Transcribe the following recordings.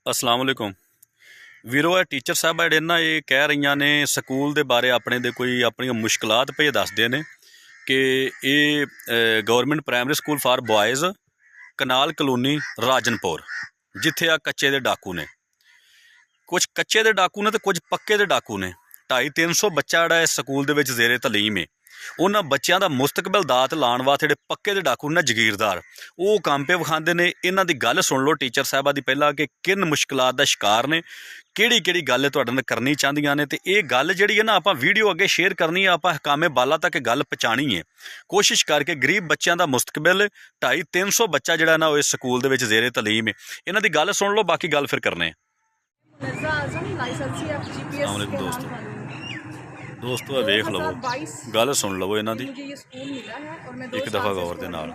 अस्सलाम वालेकुम ਵੀਰੋ। ਇਹ ਟੀਚਰ ਸਾਹਿਬ ਜਿਹੜੇ ਨਾ ਇਹ ਕਹਿ ਰਹੀਆਂ ਨੇ ਸਕੂਲ ਦੇ ਬਾਰੇ ਆਪਣੇ ਦੇ ਕੋਈ ਆਪਣੀਆਂ ਮੁਸ਼ਕਲਾਤ ਪਏ ਦੱਸਦੇ ਨੇ ਕਿ ਇਹ government primary school for boys canal colony Rajanpur, ਜਿੱਥੇ ਆ ਕੱਚੇ ਦੇ ਡਾਕੂ ਨੇ। ਕੁਝ ਕੱਚੇ ਦੇ ਡਾਕੂ ਨੇ ਤੇ ਕੁਝ ਪੱਕੇ ਦੇ ਡਾਕੂ ਨੇ। 250-300 ਬੱਚਾ ਜਿਹੜਾ ਇਸ ਸਕੂਲ ਦੇ ਵਿੱਚ ਜ਼ੇਰੇ ਤਲੀਮ ਹੈ। ਉਹਨਾਂ ਬੱਚਿਆਂ ਦਾ ਮੁਸਤਕਬਲ ਦਾਤ ਲਾਉਣ ਵਾਸਤੇ ਜਿਹੜੇ ਪੱਕੇ ਦੇ ਡਾਕੂ ਨੇ ਜਗੀਰਦਾਰ, ਉਹ ਕੰਮ ਪੇ ਵਿਖਾਉਂਦੇ ਨੇ। ਇਹਨਾਂ ਦੀ ਗੱਲ ਸੁਣ ਲਓ ਟੀਚਰ ਸਾਹਿਬਾਂ ਦੀ ਪਹਿਲਾਂ ਕਿ ਕਿਨ ਮੁਸ਼ਕਲਾਤ ਦਾ ਸ਼ਿਕਾਰ ਨੇ, ਕਿਹੜੀ ਗੱਲ ਤੁਹਾਡੇ ਨਾਲ ਕਰਨੀ ਚਾਹੁੰਦੀਆਂ ਨੇ। ਤੇ ਇਹ ਗੱਲ ਜਿਹੜੀ ਹੈ ਨਾ ਆਪਾਂ ਵੀਡੀਓ ਅੱਗੇ ਸ਼ੇਅਰ ਕਰਨੀ ਹੈ, ਆਪਾਂ ਹਕਾਮੇ ਬਾਲਾ ਤੱਕ ਗੱਲ ਪਹੁੰਚਾਉਣੀ ਹੈ। ਕੋਸ਼ਿਸ਼ ਕਰਕੇ ਗਰੀਬ ਬੱਚਿਆਂ ਦਾ ਮੁਸਤਕਬਲ 250-300 ਬੱਚਾ ਜਿਹੜਾ ਨਾ ਉਹ ਇਸ ਸਕੂਲ ਦੇ ਵਿੱਚ ਜ਼ੇਰੇ ਤਲੀਮ ਹੈ। ਇਹਨਾਂ ਦੀ ਗੱਲ ਸੁਣ ਲਓ, ਬਾਕੀ ਗੱਲ ਫਿਰ ਕਰਨੇ। दोस्तों वेख लवो, गल सुन लवो इन्हां दी एक दफ़ा गौर दे नाल।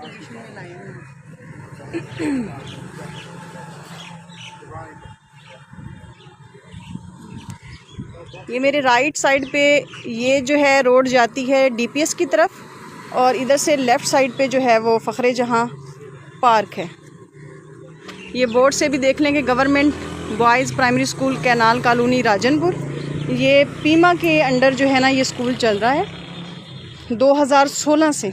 ये मेरे राइट साइड पे ये जो है रोड जाती है डीपीएस की तरफ, और इधर से लेफ़्ट साइड पे जो है वो फ़खरे जहाँ पार्क है। ये बोर्ड से भी देख लेंगे government boys primary school canal colony Rajanpur. ये पीमा के अंडर जो है ना ये स्कूल चल रहा है 2016 से।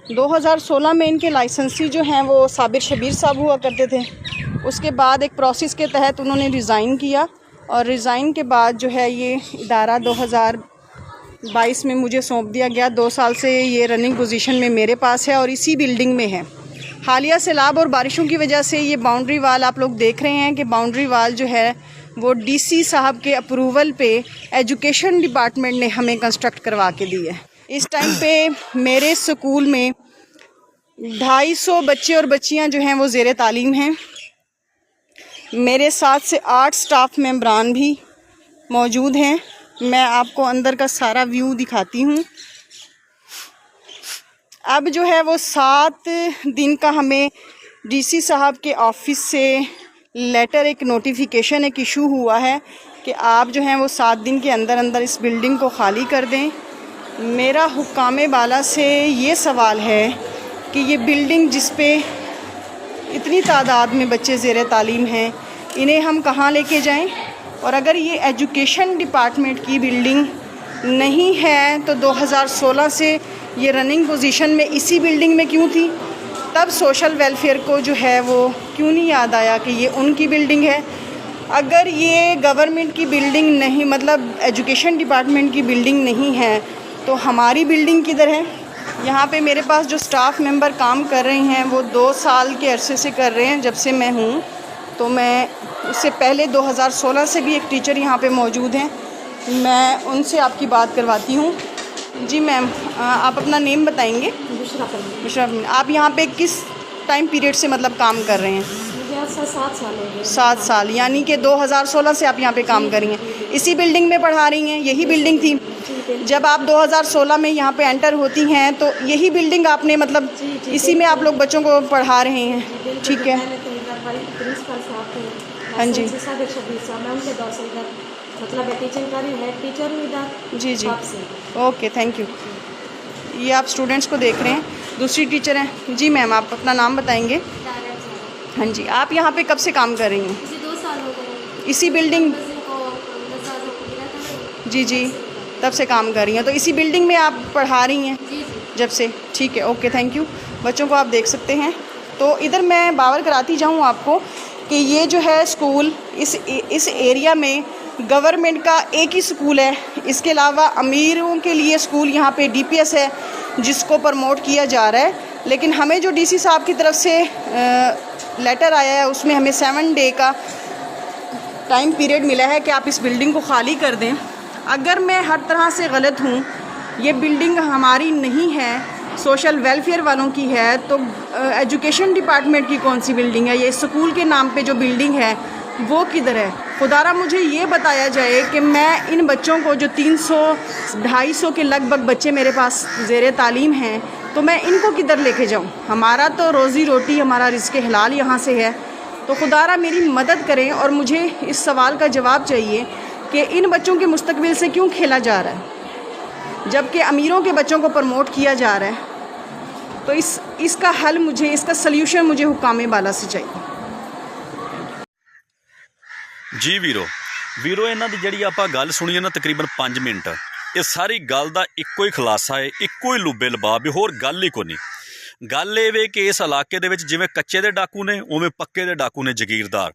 2016 में इनके लाइसेंसी जो हैं वो साबिर शबीर साहब हुआ करते थे। उसके बाद एक प्रोसेस के तहत उन्होंने रिज़ाइन किया, और रिज़ाइन के बाद जो है ये इदारा 2022 में मुझे सौंप दिया गया। 2 साल से ये रनिंग पोजीशन में मेरे पास है और इसी बिल्डिंग में है। हालिया सैलाब और बारिशों की वजह से ये बाउंड्री वाल आप लोग देख रहे हैं कि बाउंड्री वाल जो है वो डीसी साहब के अप्रूवल पे एजुकेशन डिपार्टमेंट ने हमें कंस्ट्रक्ट करवा के दी है। इस टाइम पे मेरे स्कूल में 250 बच्चे और बच्चियां जो हैं वो ज़ेरे तालीम हैं। मेरे 7 से 8 स्टाफ मेंबरान भी मौजूद हैं। मैं आपको अंदर का सारा व्यू दिखाती हूँ। अब जो है वो 7 दिन का हमें डीसी साहब के ऑफिस से लेटर, एक नोटिफिकेशन एक इशू हुआ है कि आप जो हैं वो 7 दिन के अंदर अंदर इस बिल्डिंग को ख़ाली कर दें। मेरा हुक्कामे बाला से ये सवाल है कि ये बिल्डिंग जिस पे इतनी तादाद में बच्चे ज़ेरे तालीम हैं, इन्हें हम कहाँ लेके जाएं? और अगर ये एजुकेशन डिपार्टमेंट की बिल्डिंग नहीं है तो 2016 से ये रनिंग पोजीशन में इसी बिल्डिंग में क्यों थी? तब सोशल वेलफेयर को जो है वो क्यों नहीं याद आया कि ये उनकी बिल्डिंग है? अगर ये गवर्नमेंट की बिल्डिंग नहीं, मतलब एजुकेशन डिपार्टमेंट की बिल्डिंग नहीं है, तो हमारी बिल्डिंग किधर है? यहाँ पे मेरे पास जो स्टाफ मेंबर काम कर रहे हैं वो 2 साल के अरसे से कर रहे हैं, जब से मैं हूँ। तो मैं उससे पहले 2016 से भी एक टीचर यहाँ पे मौजूद हैं, मैं उनसे आपकी बात करवाती हूँ। जी मैम, आप अपना नेम बताएंगे? बुशरा। आप यहाँ पे किस टाइम पीरियड से मतलब काम कर रहे हैं? मुझे 7 साल हो गए। 7 साल, यानी कि 2016 से आप यहाँ पे काम कर रही हैं। इसी बिल्डिंग में पढ़ा रही हैं? यही बिल्डिंग थी जब आप 2016 में यहाँ पे एंटर होती हैं, तो यही बिल्डिंग आपने मतलब इसी में आप लोग बच्चों को पढ़ा रहे हैं? ठीक है। हाँ जी, मतलब टीचिंग कर रही है, टीचर हूँ इधर। जी जी, ओके, थैंक यू। ये आप स्टूडेंट्स को देख रहे हैं, दूसरी टीचर हैं। जी मैम, आप अपना नाम बताएंगे? हाँ जी, आप यहाँ पे कब से काम कर रही हैं? 2 साल हो गए। इसी बिल्डिंग? जी जी, तब से काम कर रही हैं। तो इसी बिल्डिंग में आप पढ़ा रही हैं? जी जब से? ठीक है, ओके, थैंक यू। बच्चों को आप देख सकते हैं। तो इधर मैं बावर कराती जाऊँ आपको कि ये जो है स्कूल इस एरिया में गवर्नमेंट का एक ही स्कूल है। इसके अलावा अमीरों के लिए स्कूल यहाँ पे डीपीएस है, जिसको प्रमोट किया जा रहा है। लेकिन हमें जो डीसी साहब की तरफ से लेटर आया है, उसमें हमें 7 डे का टाइम पीरियड मिला है कि आप इस बिल्डिंग को ख़ाली कर दें। अगर मैं हर तरह से गलत हूँ, ये बिल्डिंग हमारी नहीं है, सोशल वेलफेयर वालों की है, तो एजुकेशन डिपार्टमेंट की कौन सी बिल्डिंग है? ये स्कूल के नाम पे जो बिल्डिंग है वो किधर है? खुदारा मुझे ये बताया जाए कि मैं इन बच्चों को, जो 300-250 के लगभग बच्चे मेरे पास ज़ेरे तालीम हैं, तो मैं इनको किधर लेके जाऊँ? हमारा तो रोज़ी रोटी, हमारा रिज़्क़ हलाल यहाँ से है। तो खुदारा मेरी मदद करें, और मुझे इस सवाल का जवाब चाहिए कि इन बच्चों के मुस्तकबिल से क्यों खेला जा रहा है, जबकि अमीरों के बच्चों को प्रमोट किया जा रहा है। तो इसका हल मुझे, इसका सल्यूशन मुझे हुक्कामे बाला से चाहिए। ਜੀ ਵੀਰੋ ਇਹਨਾਂ ਦੀ ਜਿਹੜੀ ਆਪਾਂ ਗੱਲ ਸੁਣੀ ਹੈ ਨਾ ਤਕਰੀਬਨ 5 ਮਿੰਟ, ਇਹ ਸਾਰੀ ਗੱਲ ਦਾ ਇੱਕੋ ਹੀ ਖੁਲਾਸਾ ਹੈ, ਇੱਕੋ ਹੀ ਲੁੱਬੇ ਲਬਾਬ ਵੀ, ਹੋਰ ਗੱਲ ਹੀ ਕੋਈ ਨਹੀਂ। ਗੱਲ ਇਹ ਵੇ ਕਿ ਇਸ ਇਲਾਕੇ ਦੇ ਵਿੱਚ ਜਿਵੇਂ ਕੱਚੇ ਦੇ ਡਾਕੂ ਨੇ ਉਵੇਂ ਪੱਕੇ ਦੇ ਡਾਕੂ ਨੇ ਜਾਗੀਰਦਾਰ।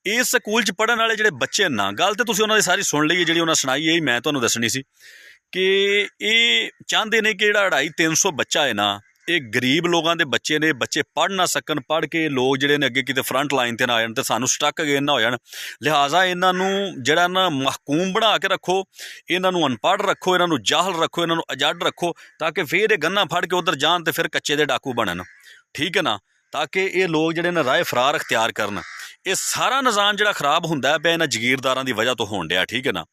ਇਸ ਸਕੂਲ 'ਚ ਪੜ੍ਹਨ ਵਾਲੇ ਜਿਹੜੇ ਬੱਚੇ ਨਾ, ਗੱਲ ਤਾਂ ਤੁਸੀਂ ਉਹਨਾਂ ਦੀ ਸਾਰੀ ਸੁਣ ਲਈ ਹੈ, ਜਿਹੜੀ ਉਹਨਾਂ ਸੁਣਾਈ ਇਹ ਮੈਂ ਤੁਹਾਨੂੰ ਦੱਸਣੀ ਸੀ ਕਿ ਇਹ ਚਾਹੁੰਦੇ ਨੇ ਕਿ ਜਿਹੜਾ 250-300 ਬੱਚਾ ਹੈ ਨਾ, ਇਹ ਗਰੀਬ ਲੋਕਾਂ ਦੇ ਬੱਚੇ ਨੇ, ਬੱਚੇ ਪੜ੍ਹ ਨਾ ਸਕਣ, ਪੜ੍ਹ ਕੇ ਲੋਕ ਜਿਹੜੇ ਨੇ ਅੱਗੇ ਕਿਤੇ ਫਰੰਟ ਲਾਈਨ 'ਤੇ ਨਾ ਆ ਜਾਣ ਅਤੇ ਸਾਨੂੰ ਸਟੱਕ ਅਗੇਨ ਨਾ ਹੋ ਜਾਣ। ਲਿਹਾਜ਼ਾ ਇਹਨਾਂ ਨੂੰ ਜਿਹੜਾ ਨਾ ਮਹਕੂਮ ਬਣਾ ਕੇ ਰੱਖੋ, ਇਹਨਾਂ ਨੂੰ ਅਨਪੜ੍ਹ ਰੱਖੋ, ਇਹਨਾਂ ਨੂੰ ਜਾਹਲ ਰੱਖੋ, ਇਹਨਾਂ ਨੂੰ ਅਜੱਡ ਰੱਖੋ, ਤਾਂ ਕਿ ਫਿਰ ਇਹ ਗੰਨਾ ਫੜ ਕੇ ਉੱਧਰ ਜਾਣ ਅਤੇ ਫਿਰ ਕੱਚੇ ਦੇ ਡਾਕੂ ਬਣਨ, ਠੀਕ ਹੈ ਨਾ, ਤਾਂ ਕਿ ਇਹ ਲੋਕ ਜਿਹੜੇ ਨੇ ਰਾਹ ਫਰਾਰ ਅਖਤਿਆਰ ਕਰਨ। ਇਹ ਸਾਰਾ ਨਿਜ਼ਾਮ ਜਿਹੜਾ ਖਰਾਬ ਹੁੰਦਾ ਪਿਆ ਇਹਨਾਂ ਜਾਗੀਰਦਾਰਾਂ ਦੀ ਵਜ੍ਹਾ ਤੋਂ ਹੋਣ ਡਿਆ, ਠੀਕ ਹੈ ਨਾ।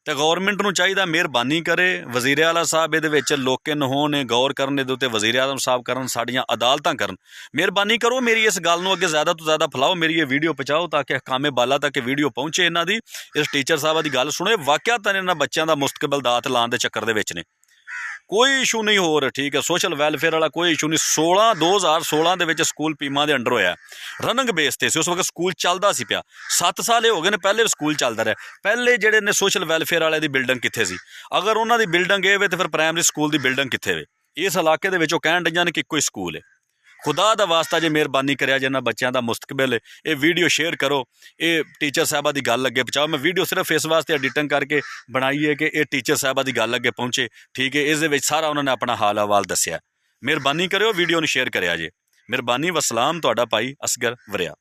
ਤੇ ਗੌਰਮੈਂਟ ਨੂੰ ਚਾਹੀਦਾ ਮਿਹਰਬਾਨੀ ਕਰੇ, ਵਜ਼ੀਰ ਆਲਾ ਸਾਹਿਬ ਇਹਦੇ ਵਿੱਚ ਲੋਕੇ ਨਹੋਣ ਗੌਰ ਕਰਨ, ਇਹਦੇ ਉੱਤੇ ਵਜ਼ੀਰ ਆਜ਼ਮ ਸਾਹਿਬ ਕਰਨ, ਸਾਡੀਆਂ ਅਦਾਲਤਾਂ ਕਰਨ, ਮਿਹਰਬਾਨੀ ਕਰੋ ਮੇਰੀ ਇਸ ਗੱਲ ਨੂੰ ਅੱਗੇ ਜ਼ਿਆਦਾ ਤੋਂ ਜ਼ਿਆਦਾ ਫੈਲਾਓ, ਮੇਰੀ ਇਹ ਵੀਡੀਓ ਪਹੁੰਚਾਓ ਤਾਂ ਕਿ ਹਕਾਮੇ ਬਾਲਾ ਤੱਕ ਇਹ ਵੀਡੀਓ ਪਹੁੰਚੇ ਇਹਨਾਂ ਦੀ। ਇਸ ਟੀਚਰ ਸਾਹਿਬਾਂ ਦੀ ਗੱਲ ਸੁਣੇ, ਵਾਕਿਆ ਤਾਂ ਇਹਨਾਂ ਬੱਚਿਆਂ ਦਾ ਮੁਸਤਕਬਲ ਦਾਤ ਲਾਉਣ ਦੇ ਚੱਕਰ ਦੇ ਵਿੱਚ ਨੇ, ਕੋਈ ਇਸ਼ੂ ਨਹੀਂ ਹੋਰ, ਠੀਕ ਹੈ, ਸੋਸ਼ਲ ਵੈਲਫੇਅਰ ਵਾਲਾ ਕੋਈ ਇਸ਼ੂ ਨਹੀਂ। 2016 ਦੇ ਵਿੱਚ ਸਕੂਲ ਪੀਮਾ ਦੇ ਅੰਡਰ ਹੋਇਆ, ਰਨਿੰਗ ਬੇਸ 'ਤੇ ਸੀ, ਉਸ ਵਕਤ ਸਕੂਲ ਚੱਲਦਾ ਸੀ ਪਿਆ। 7 ਸਾਲ ਹੋ ਗਏ ਨੇ, ਪਹਿਲੇ ਸਕੂਲ ਚੱਲਦਾ ਰਿਹਾ। ਪਹਿਲੇ ਜਿਹੜੇ ਨੇ ਸੋਸ਼ਲ ਵੈਲਫੇਅਰ ਵਾਲੇ ਦੀ ਬਿਲਡਿੰਗ ਕਿੱਥੇ ਸੀ? ਅਗਰ ਉਹਨਾਂ ਦੀ ਬਿਲਡਿੰਗ ਇਹ ਵੇ ਤਾਂ ਫਿਰ ਪ੍ਰਾਇਮਰੀ ਸਕੂਲ ਦੀ ਬਿਲਡਿੰਗ ਕਿੱਥੇ ਵੇ? ਇਸ ਇਲਾਕੇ ਦੇ ਵਿੱਚ ਉਹ ਕਹਿਣ ਡਈਆਂ ਨੇ ਕਿ ਇੱਕੋ ਹੀ ਸਕੂਲ ਹੈ। ਖੁਦਾ ਦਾ ਵਾਸਤਾ ਜੇ ਮਿਹਰਬਾਨੀ ਕਰਿਆ ਜੇ ਇਹਨਾਂ ਬੱਚਿਆਂ ਦਾ ਮੁਸਤਕਬਲ, ਇਹ ਵੀਡੀਓ ਸ਼ੇਅਰ ਕਰੋ, ਇਹ ਟੀਚਰ ਸਾਹਿਬਾਂ ਦੀ ਗੱਲ ਅੱਗੇ ਪਹੁੰਚਾਓ। ਮੈਂ ਵੀਡੀਓ ਸਿਰਫ ਇਸ ਵਾਸਤੇ ਐਡੀਟਿੰਗ ਕਰਕੇ ਬਣਾਈ ਹੈ ਕਿ ਇਹ ਟੀਚਰ ਸਾਹਿਬਾਂ ਦੀ ਗੱਲ ਅੱਗੇ ਪਹੁੰਚੇ, ਠੀਕ ਹੈ। ਇਸ ਦੇ ਵਿੱਚ ਸਾਰਾ ਉਹਨਾਂ ਨੇ ਆਪਣਾ ਹਾਲ ਅਹਵਾਲ ਦੱਸਿਆ। ਮਿਹਰਬਾਨੀ ਕਰਿਓ, ਵੀਡੀਓ ਨੂੰ ਸ਼ੇਅਰ ਕਰਿਆ ਜੇ। ਮਿਹਰਬਾਨੀ, ਵਸਲਾਮ, ਤੁਹਾਡਾ ਭਾਈ ਅਸਗਰ ਵਰਿਆ।